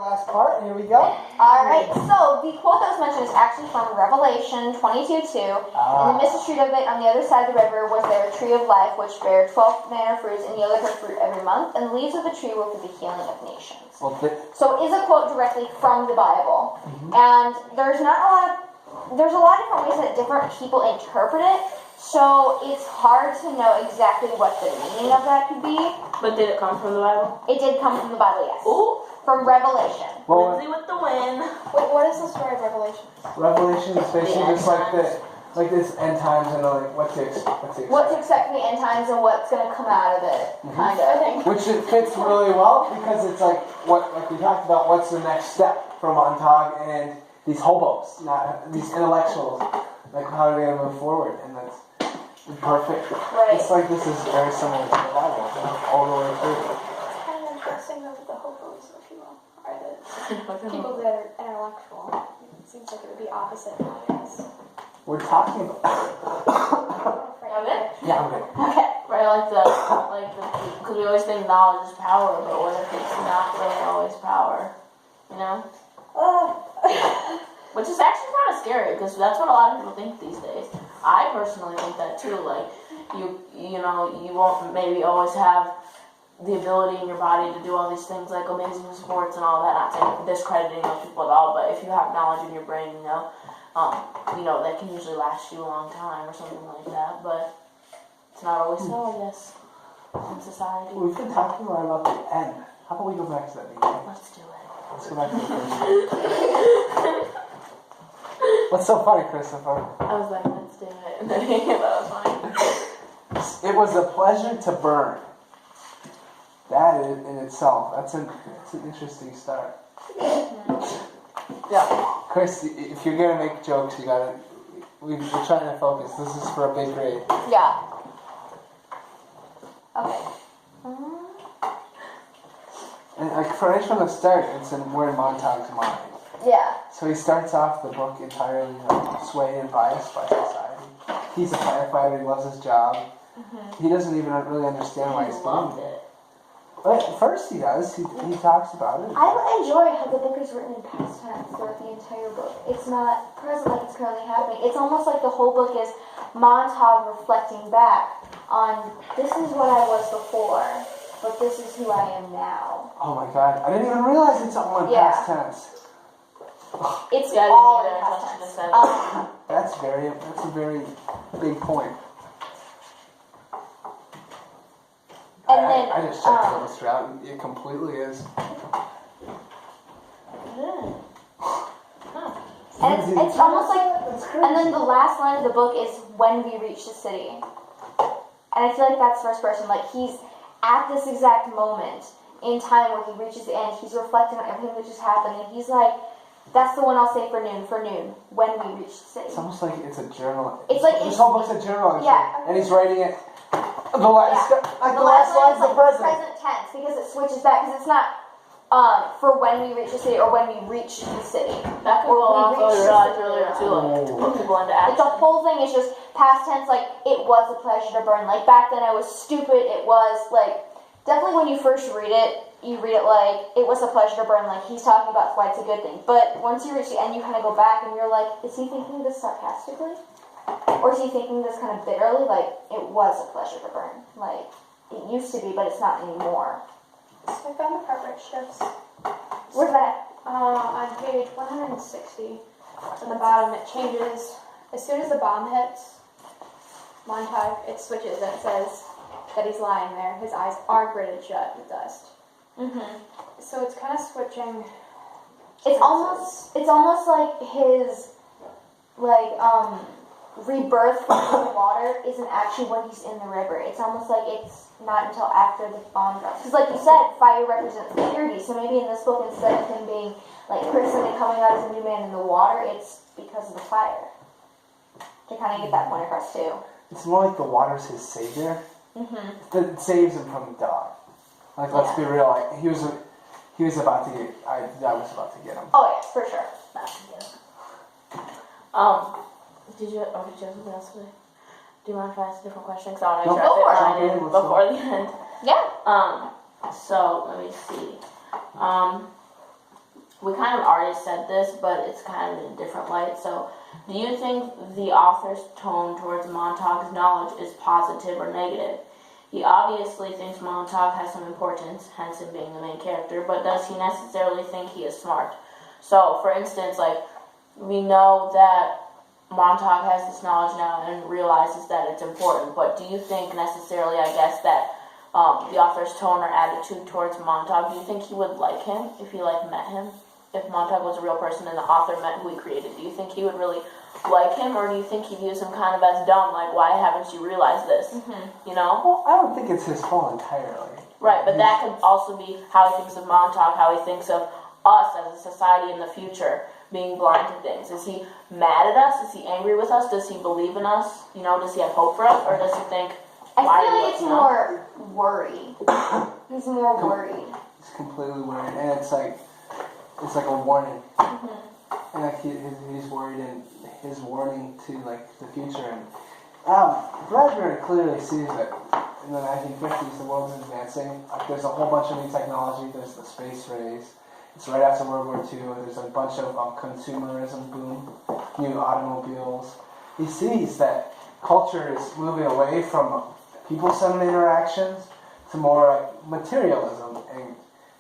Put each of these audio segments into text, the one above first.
last part. Here we go. Alright, so the quote that was mentioned is actually from Revelation 22:2. In the midst of the street of it, on the other side of the river, was there a tree of life, which bare 12 manner fruits, and yielded her fruit every month, and the leaves of the tree were for the healing of nations. Well, so it is a quote directly from the Bible. And there's a lot of different ways that different people interpret it. So it's hard to know exactly what the meaning of that could be. But did it come from the Bible? It did come from the Bible, yes. Ooh. From Revelation. Well, Lindsey with the win. Wait, what is the story of Revelation? Revelation is basically just like this end times and like what to expect. What to expect from the end times and what's going to come out of it, kind of. Which it fits really well because it's like we talked about. What's the next step for Montauk and these hobos, not these intellectuals? Like how are they going to move forward? And that's perfect. Right. It's like this is very similar to the Bible, all the way through. It's kind of interesting though that the hobos, if you will, are the people that are intellectual. It seems like it would be opposite nowadays. We're talking about. Yeah, I'm good. Okay. Right, because we always think knowledge is power, but what if it's not really always power? You know? Which is actually kind of scary, because that's what a lot of people think these days. I personally think that too. Like, you know, you won't maybe always have the ability in your body to do all these things like amazing sports and all that. Not saying discrediting those people at all, but if you have knowledge in your brain, you know, that can usually last you a long time or something like that. But it's not always so, I guess, in society. We've been talking a lot about the end. How about we go back to that meeting? Let's do it. Let's go back to the first. What's so funny, Christopher? I was like, let's do it. And then that was funny. It was a pleasure to burn. That in itself, that's an interesting start. Yeah. Chris, if you're gonna make jokes, we're trying to focus. This is for a big grade. Yeah. Okay. And like from the start, we're in Montauk's mind. Yeah. So he starts off the book entirely swayed and biased by society. He's a firefighter. He loves his job. He doesn't even really understand why he's doing it. But at first he does. He talks about it. I enjoy how the book is written in past tense throughout the entire book. It's not present like it's currently happening. It's almost like the whole book is Montauk reflecting back on this is what I was before, but this is who I am now. Oh my God! I didn't even realize it's all in past tense. It's all in past tense. That's a very big point. And then I just checked all this out, and it completely is. And it's almost like, and then the last line of the book is when we reach the city. And I feel like that's first person. Like he's at this exact moment in time where he reaches the end. He's reflecting on everything that just happened, and he's like, "That's the one I'll say for noon. When we reach the city." It's almost like it's a journal. It's like this whole book's a journal entry, yeah. And he's writing it. The last line's the present tense because it switches back because it's not for when we reach the city or when we reach the city. That could go on so you realize earlier too, like put people into action. Like the whole thing is just past tense. Like it was a pleasure to burn. Like back then I was stupid. It was like definitely when you first read it, you read it like it was a pleasure to burn. Like he's talking about why it's a good thing. But once you reach the end, you kind of go back and you're like, is he thinking this sarcastically? Or is he thinking this kind of bitterly, like, it was a pleasure to burn? Like, it used to be, but it's not anymore. So I found the part where it shifts. Where's that? On page 160. At the bottom, it changes. As soon as the bomb hits Montauk, it switches and it says that he's lying there. His eyes are gritted shut with dust. So it's kind of switching. It's almost like his, rebirth from the water isn't actually when he's in the river. It's almost like it's not until after the bomb drops. Because like you said, fire represents purity. So maybe in this book, instead of him being like personally coming out as a new man in the water, it's because of the fire. To kind of get that point across too. It's more like the water's his savior. It saves him from the dog. Like let's be real. Like he was about to get. I was about to get him. Oh yeah, for sure. Did you have something else to say? Do you mind if I ask a different question? Because I want to make Go sure I for fit mine in before the end. Yeah. So let me see. we kind of already said this, but it's kind of in a different light. So, do you think the author's tone towards Montauk's knowledge is positive or negative? He obviously thinks Montauk has some importance, hence him being the main character, but does he necessarily think he is smart? So, for instance, like, we know that Montauk has this knowledge now and realizes that it's important, but do you think necessarily, I guess, that the author's tone or attitude towards Montauk, do you think he would like him if he, like, met him? If Montauk was a real person and the author met who he created, do you think he would really like him, or do you think he views him kind of as dumb, like, why haven't you realized this? You know? Well, I don't think it's his fault entirely. Right, but that could also be how he thinks of Montauk, how he thinks of us as a society in the future, being blind to things. Is he mad at us? Is he angry with us? Does he believe in us? You know, does he have hope for us? Or does he think, I feel like it's more worry. He's more worried. He's completely worried, and it's like a warning. And like he's worried, and his warning to like the future. And Bradbury clearly sees that in the 1950s the world's advancing. Like there's a whole bunch of new technology. There's the space race. It's right after World War II. There's a bunch of consumerism boom, new automobiles. He sees that culture is moving away from people-centered interactions to more like materialism, and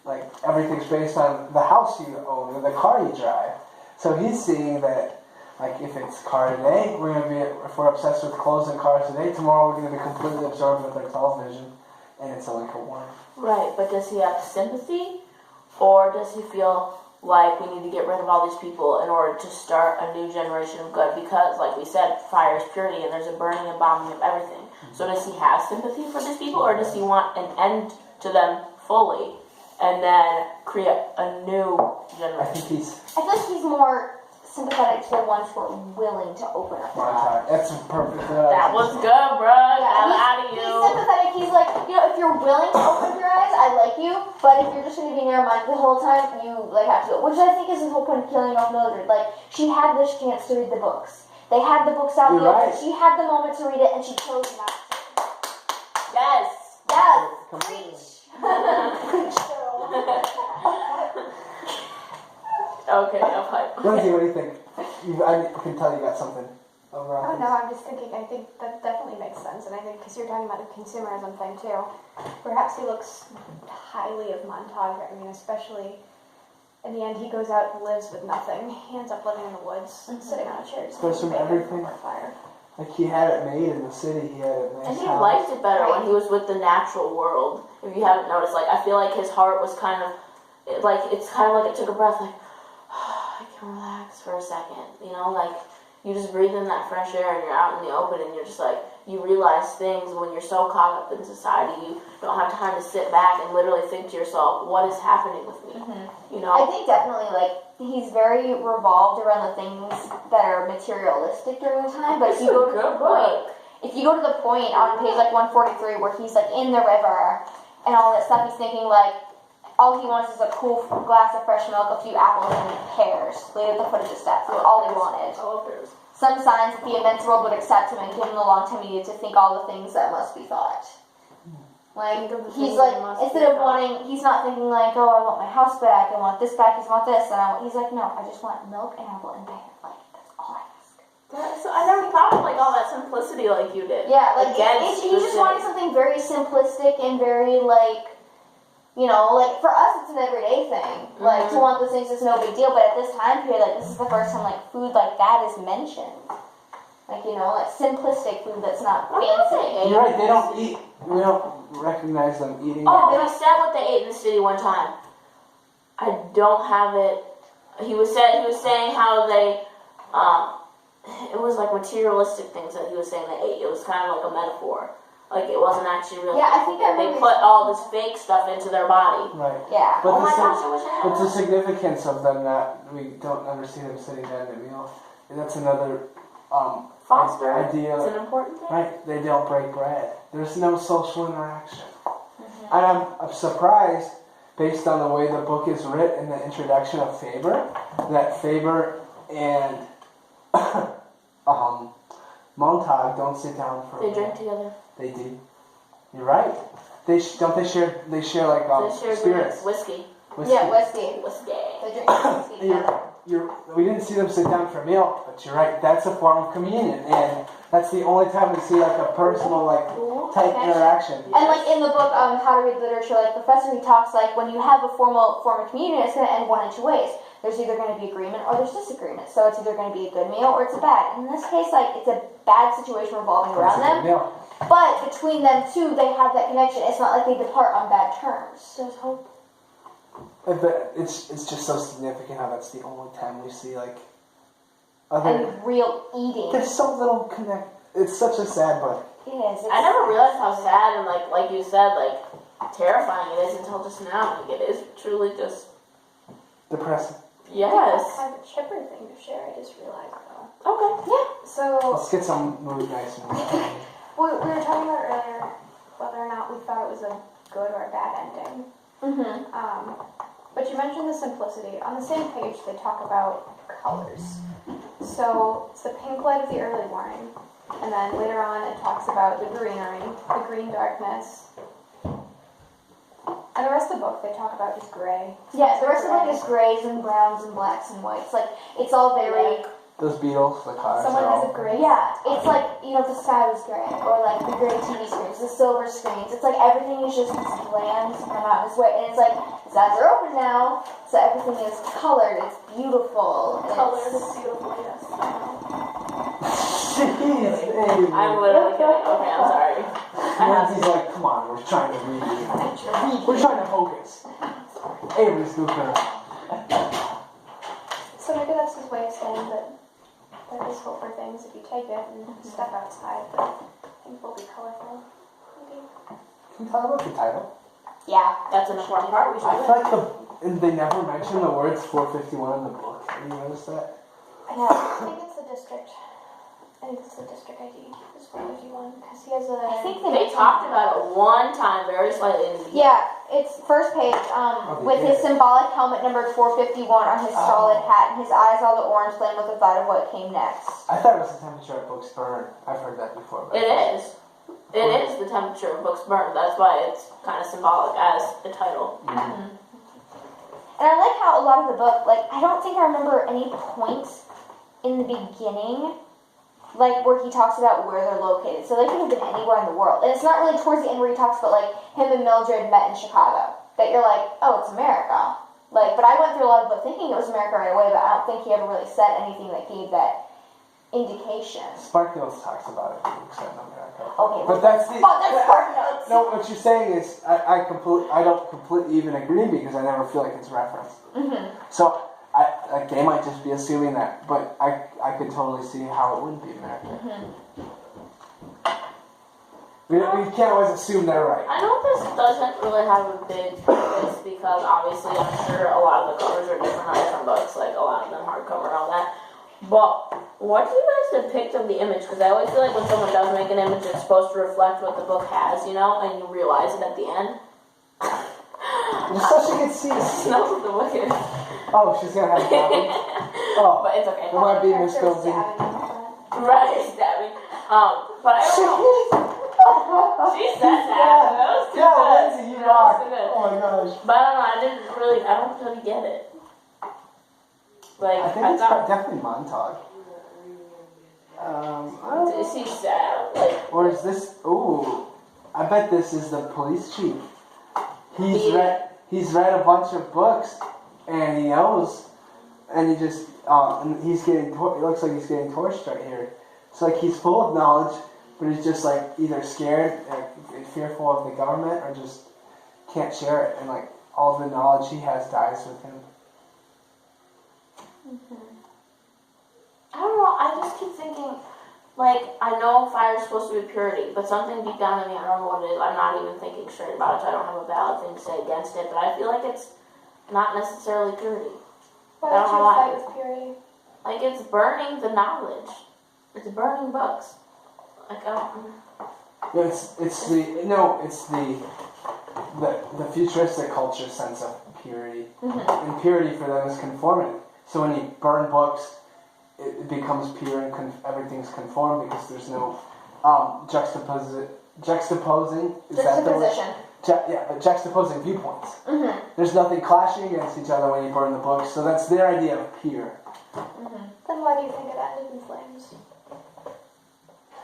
like everything's based on the house you own or the car you drive. So he's seeing that, like, if it's car today, if we're obsessed with clothes and cars today, tomorrow we're going to be completely absorbed with our television, and it's like a warning. Right, but does he have sympathy, or does he feel like we need to get rid of all these people in order to start a new generation of good? Because, like we said, fire is purity, and there's a burning and bombing of everything. So does he have sympathy for these people, or does he want an end to them fully, and then create a new generation? I feel like he's more sympathetic to the ones who are willing to open up their eyes. That's perfect. That was good, bro. I'm out of you. He's sympathetic. He's like, if you're willing to open your eyes, I like you. But if you're just going to be narrow-minded the whole time, you like have to go. Which I think is the whole point of killing off Mildred. Like, she had this chance to read the books. They had the books out in the open. She had the moment to read it, and she chose not to. Yes. Yes. Preach. Preach, girl. Okay, I'm hyped. Lindsey, what do you think? I can tell you got something. Oh no, I'm just thinking, I think that definitely makes sense, and I think, because you're talking about the consumerism thing too, perhaps he looks highly of Montauk. I mean, especially in the end, he goes out and lives with nothing. He ends up living in the woods, sitting on a chair, Goes from everything. Fire. Like he had it made in the city. He had it nice. And he liked it better when he was with the natural world. If you haven't noticed, like, I feel like his heart was kind of like, it's kind of like it took a breath, like, I can relax for a second, you know, like, you just breathe in that fresh air and you're out in the open and you're just like, you realize things when you're so caught up in society, you don't have time to sit back and literally think to yourself, what is happening with me, you know? I think definitely, like, he's very revolved around the things that are materialistic during the time, but if you go to the point on page, like, 143, where he's, like, in the river and all that stuff, he's thinking, like, all he wants is a cool glass of fresh milk, a few apples, and pears laid at the foot of the steps. That's all he wanted. I love pears. Some signs that the immense world would accept him and give him the long time he needed to think all the things that must be thought. Like, he's like, instead of wanting, he's not thinking like, oh, I want my house back, I want this back, I want this, and he's like, no, I just want milk and apple and pear. Like, that's all I ask. So I never thought of, like, all that simplicity like you did. Yeah, like, he just wanted something very simplistic and very, like, you know, like, for us, it's an everyday thing. Like, to want those things is no big deal, but at this time period, like, this is the first time, like, food like that is mentioned. Like, you know, like, simplistic food that's not fancy. You're right, they don't eat, we don't recognize them eating. Oh, but he said what they ate in the city one time. I don't have it. He was saying how they, it was like materialistic things that he was saying they ate. It was kind of like a metaphor. Like, it wasn't actually real. Yeah, I think they put all this fake stuff into their body. Right. Yeah. But Oh my gosh, I wish I had but the significance of them that we don't ever see them sitting down at a meal, and that's another Foster. idea. It's an important thing. Right, they don't break bread. There's no social interaction. And I'm surprised, based on the way the book is written in the introduction of Faber, that Faber and Montauk don't sit down for a They meal. drink together. They do. You're right. They share like They share spirits. whiskey. Whiskey. Yeah, whiskey. Whiskey. They drink We didn't see them sit down for a meal, but you're right. That's a form of communion, and that's the only time we see like a personal, like type interaction. And like in the book, How to Read Literature, like Professor, he talks like when you have a formal form of communion, it's going to end one of two ways. There's either going to be agreement or there's disagreement. So it's either going to be a good meal or it's a bad. In this case, like it's a bad situation revolving around them. But between them two, they have that connection. It's not like they depart on bad terms. There's hope. But it's just so significant how that's the only time we see like other And real eating. There's so little connect. It's such a sad book. It is. I never realized how sad and like you said, like terrifying it is until just now. Like it is truly just Depressing. yes. I have a chipper thing to share. I just realized though. Okay. Yeah. So Let's get some mood nice and we were talking about earlier whether or not we thought it was a good or a bad ending. But you mentioned the simplicity. On the same page, they talk about colors. So it's the pink light of the early morning, and then later on it talks about the greenery, the green darkness. And the rest of the book, they talk about just gray. Yeah, the rest of the book is grays and browns and blacks and whites. Like, it's all very... Those Beatles, the cars. Someone has a gray. Yeah, it's like, the sky was gray, or like the gray TV screens, the silver screens. It's like everything is just bland and monotonous way, and it's like, the eyes are open now, so everything is colored, it's beautiful. Colored is beautiful, yes. Jeez, Avery. I'm literally kidding. Okay, I'm sorry. Lindsey's like, come on, we're trying to read. We're trying to focus. Avery's goofing around. So maybe that's his way of saying that there is hope for things if you take it and step outside, but things will be colorful. Maybe. Can we talk about the title? Yeah. That's an important part. We I should. feel like they never mention the words 451 in the book. Have you noticed that? I think it's the district. I think it's the district ID. It's 451 because he has a. I think They talked about it one time, very slightly in the beginning. Yeah, it's first page, with his symbolic helmet numbered 451 on his solid hat, and his eyes all the orange flame with the thought of what came next. I thought it was the temperature of books burn. I've heard that before. But It is. It is the temperature of books burned. That's why it's kind of symbolic as the title. Mm-hmm. And I like how a lot of the book, like, I don't think I remember any points in the beginning, like, where he talks about where they're located. So they could have been anywhere in the world. And it's not really towards the end where he talks about, like, him and Mildred met in Chicago. That you're like, oh, it's America. Like, but I went through a lot of the book thinking it was America right away, but I don't think he ever really said anything that gave that indication. Sparkles talks about it. Except in America. Okay. But that's the. Oh, that's Spark Notes. No, what you're saying is I don't completely even agree because I never feel like it's referenced. So they might just be assuming that, but I could totally see how it wouldn't be American. We can't always assume they're right. I know this doesn't really have a big purpose because obviously I'm sure a lot of the covers are different on different books, like a lot of them hardcover and all that. But what do you guys depict of the image? Because I always feel like when someone does make an image, it's supposed to reflect what the book has, and you realize it at the end. Just so she can see the Smells of the wicked. Oh, she's gonna have a problem. Oh, But it's okay. it might be Miss Goldie. Right, stabbing. But I don't know. She said that. That was too good. Lindsey, you That was rock. too good. Oh my gosh. But I don't know. I don't really get it. Like, I think it's definitely Montauk. Is he sad? Like, Or is this? Ooh, I bet this is the police chief. He's read a bunch of books, and he knows, and he just and he's getting. It looks like he's getting torched right here. It's like he's full of knowledge, but he's just like either scared, and fearful of the government, or just can't share it, and like all the knowledge he has dies with him. I don't know. I just keep thinking, like, I know fire is supposed to be purity, but something deep down in me, I don't know what it is. I'm not even thinking straight about it, so I don't have a valid thing to say against it. But I feel like it's not necessarily purity. Why I don't don't know you why. fight with purity? Like, it's burning the knowledge. It's burning books. Like, I don't. It's the futuristic culture sense of purity. And purity for them is conformity. So when you burn books, it becomes pure and everything's conformed because there's no juxtaposing. Is that the word? but juxtaposing viewpoints. Mm-hmm. There's nothing clashing against each other when you burn the book, so that's their idea of pure. Then why do you think it ended in flames?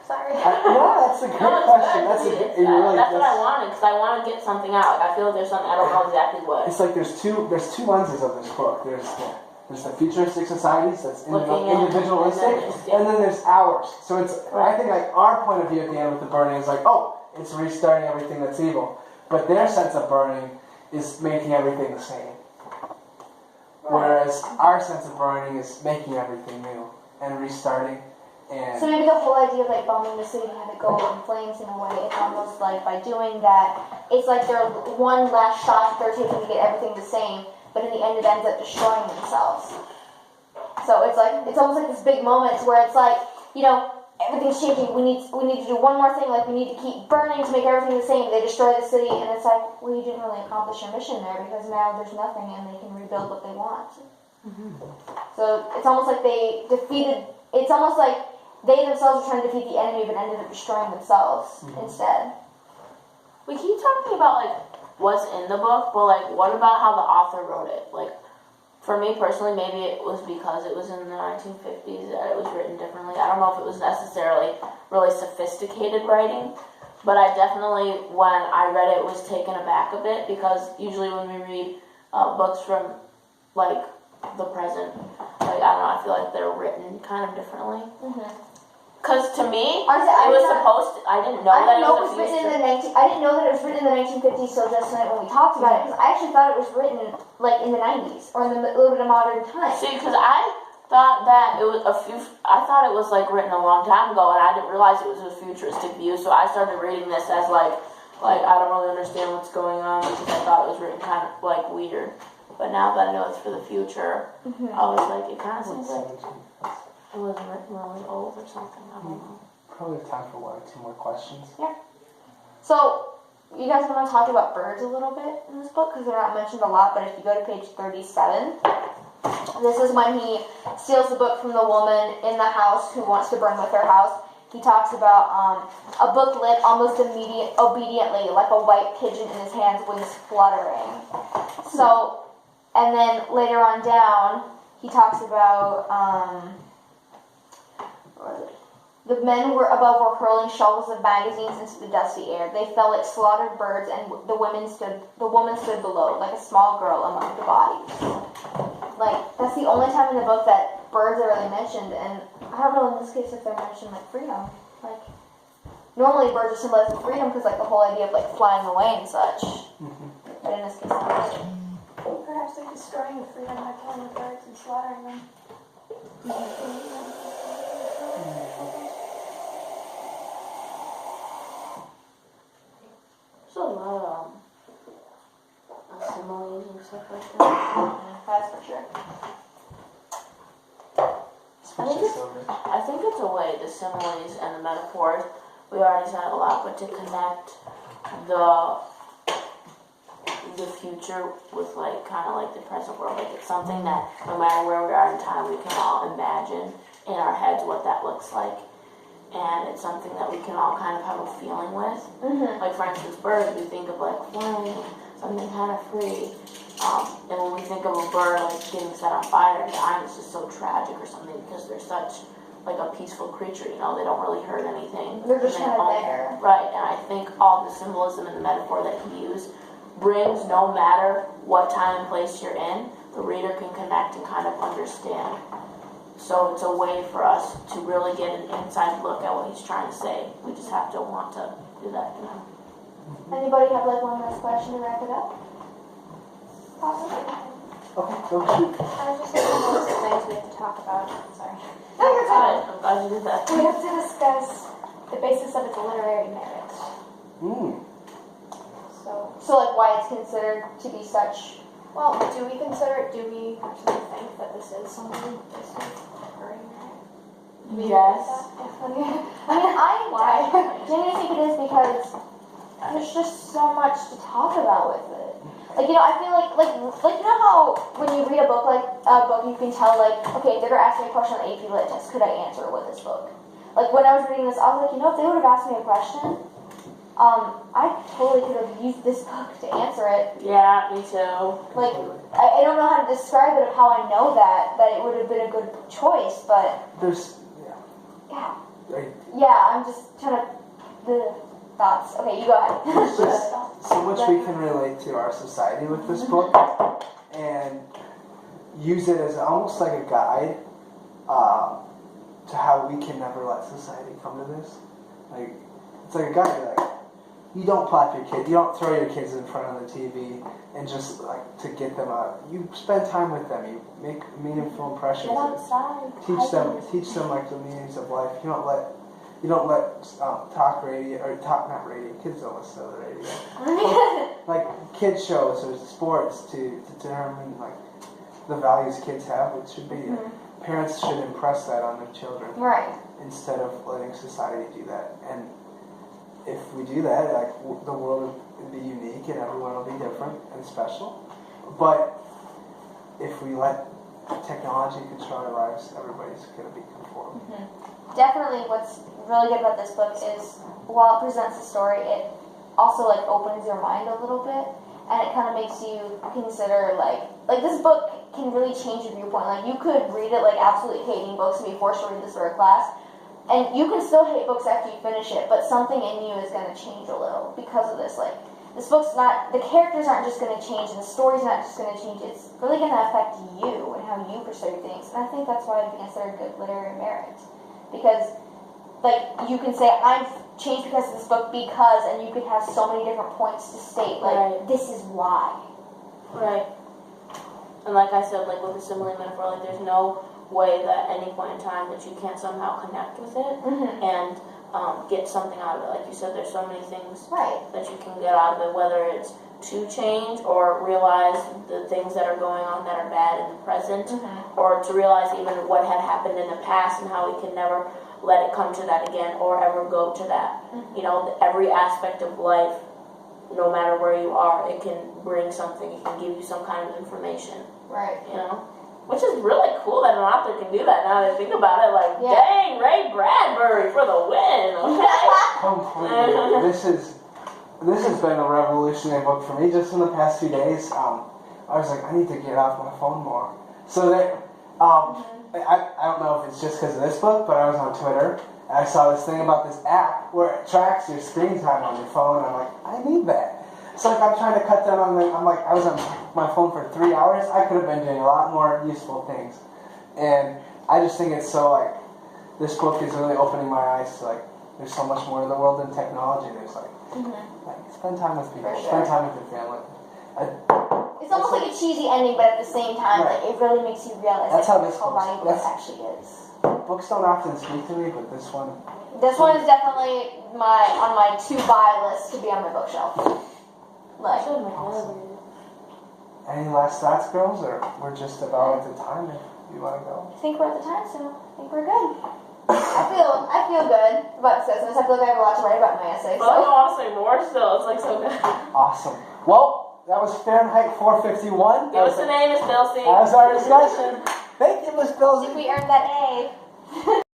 Sorry. No, that's a great question. That's what I wanted, because I want to get something out. Like, I feel like there's something, I don't know exactly what. It's like there's two lenses of this book. There's the futuristic societies, that's individualistic, and then there's ours. So it's, I think like our point of view at the end with the burning is like, oh, it's restarting everything that's evil. But their sense of burning is making everything the same. Whereas our sense of burning is making everything new and restarting. And so maybe the whole idea of like bombing the city and have it go in flames in a way, it's almost like by doing that, it's like their one last shot they're taking to get everything the same, but in the end it ends up destroying themselves. So it's like, it's almost like this big moment where it's like, you know, everything's changing, we need to do one more thing, like we need to keep burning to make everything the same. They destroy the city and it's like, well, you didn't really accomplish your mission there because now there's nothing and they can rebuild what they want. So it's almost like they defeated, it's almost like they themselves are trying to defeat the enemy but ended up destroying themselves instead. We keep talking about like what's in the book, but like what about how the author wrote it? Like for me personally, maybe it was because it was in the 1950s that it was written differently. I don't know if it was necessarily really sophisticated writing, but I definitely, when I read it, was taken aback a bit because usually when we read books from like the present, like I don't know, I feel like they're written kind of differently. Because to me, I didn't know that it was written in the I didn't know that it was written in the 1950s till just tonight when we talked about it, because I actually thought it was written like in the 90s or in a little bit of modern time. See, because I thought that it was I thought it was like written a long time ago, and I didn't realize it was a futuristic view. So I started reading this as like I don't really understand what's going on because I thought it was written kind of like weird. But now that I know it's for the future, I was like, it kind of seems like it was written really old or something. I don't know. probably have time for one or two more questions. Yeah. So, you guys want to talk about birds a little bit in this book? Because they're not mentioned a lot, but if you go to page 37, this is when he steals the book from the woman in the house who wants to burn with her house. He talks about a book lit almost obediently, like a white pigeon in his hands, wings fluttering. So, and then later on down, he talks about the men were hurling shovels of magazines into the dusty air. They fell like slaughtered birds, and the woman stood below, like a small girl among the bodies. Like, that's the only time in the book that birds are really mentioned, and I don't know in this case if they're mentioned like freedom. Like, normally birds are symbolized with freedom because like the whole idea of like flying away and such. But in this case, not. Perhaps they're destroying the freedom by killing the birds and slaughtering them. There's a lot of similes and stuff like that. That's for sure. I think it's a way, the similes and the metaphors, we already said a lot, but to connect the future with like kind of like the present world, like it's something that no matter where we are in time, we can all imagine in our heads what that looks like, and it's something that we can all kind of have a feeling with. Like for instance, birds, we think of like flying, something kind of free, and when we think of a bird like getting set on fire and dying, it's just so tragic or something because they're such like a peaceful creature, you know, they don't really hurt anything. They're just kind of there. Right, and I think all the symbolism and the metaphor that he used brings, no matter what time and place you're in, the reader can connect and kind of understand. So it's a way for us to really get an inside look at what he's trying to say. We just have to want to do that, you know. Anybody have like one last question to wrap it up? Possibly. Okay, go shoot. I was just looking at the list of things we have to talk about. Sorry. No, you're fine. I'm glad you did that. We have to discuss the basis of its literary merit. So like why it's considered to be such. Well, do we actually think that this is something this is literary merit? Yes. I mean, I genuinely think it is because there's just so much to talk about with it. Like, you know, I feel like you know how when you read a book you can tell like, okay, if they were asking me a question on the AP Lit test, could I answer it with this book? Like when I was reading this, I was like, you know, if they would have asked me a question I totally could have used this book to answer it. Yeah, me too. Like, I don't know how to describe it of how I know that it would have been a good choice, but There's, yeah. Right. Yeah, I'm just trying to, the thoughts. Okay, you go ahead. There's just so much we can relate to our society with this book, and use it as almost like a guide to how we can never let society come to this. Like, it's like a guide, like, you don't plop your kid, you don't throw your kids in front of the TV and just like to get them out. You spend time with them, you make meaningful impressions. Get outside. Teach them like the meanings of life. You don't let talk radio or talk not radio. Kids don't listen to the radio. Like kids shows or sports to determine like the values kids have. It should be parents should impress that on their children, Right. instead of letting society do that. And if we do that, like the world would be unique and everyone will be different and special. But if we let technology control our lives, everybody's going to be conformed. Definitely what's really good about this book is while it presents the story, it also like opens your mind a little bit, and it kind of makes you consider like this book can really change your viewpoint. Like you could read it like absolutely hating books and be forced to read this for a class, and you can still hate books after you finish it, but something in you is going to change a little because of this. Like this book's not, the characters aren't just going to change, and the story's not just going to change. It's really going to affect you and how you perceive things, and I think that's why it'd be considered good literary merit. Because, like, you can say, I'm changed because of this book because, and you could have so many different points to state, like, Right. this is why. Right. And like I said, like with the simile metaphor, like there's no way that at any point in time that you can't somehow connect with it and get something out of it. Like you said, there's so many things Right. that you can get out of it, whether it's to change or realize the things that are going on that are bad in the present, or to realize even what had happened in the past and how we can never let it come to that again or ever go to that. You know, every aspect of life, no matter where you are, it can bring something, it can give you some kind of information, Right. you know? Which is really cool that an author can do that now that I think about it. Like, Yeah. dang, Ray Bradbury for the win, okay? Completely. This has been a revolutionary book for me. Just in the past few days, I was like, I need to get off my phone more. So that I don't know if it's just because of this book, but I was on Twitter and I saw this thing about this app where it tracks your screen time on your phone. And I'm like, I need that. So like I'm trying to cut down on I was on my phone for 3 hours. I could have been doing a lot more useful things. And I just think it's so like, this book is really opening my eyes to like, there's so much more in the world than technology. There's like spend time with people, spend time with your family. It's almost like a cheesy ending, but at the same time, Right. like, it really makes you realize That's like, how this how goes. valuable it That's- actually is. Books don't often speak to me, but this one, This one is definitely on my to-buy list to be on my bookshelf. Like, any last thoughts, girls, or we're just about at the time if you want to go? I think we're at the time, so I think we're good. I feel good about this. I feel like I have a lot to write about in my essay. But I So. want to say more still. It's like so good. Awesome. Well, that was Fahrenheit 451. Give us a name, Miss Bilsey. That was our discussion. Thank you, Miss I Bilsey. think we earned that A.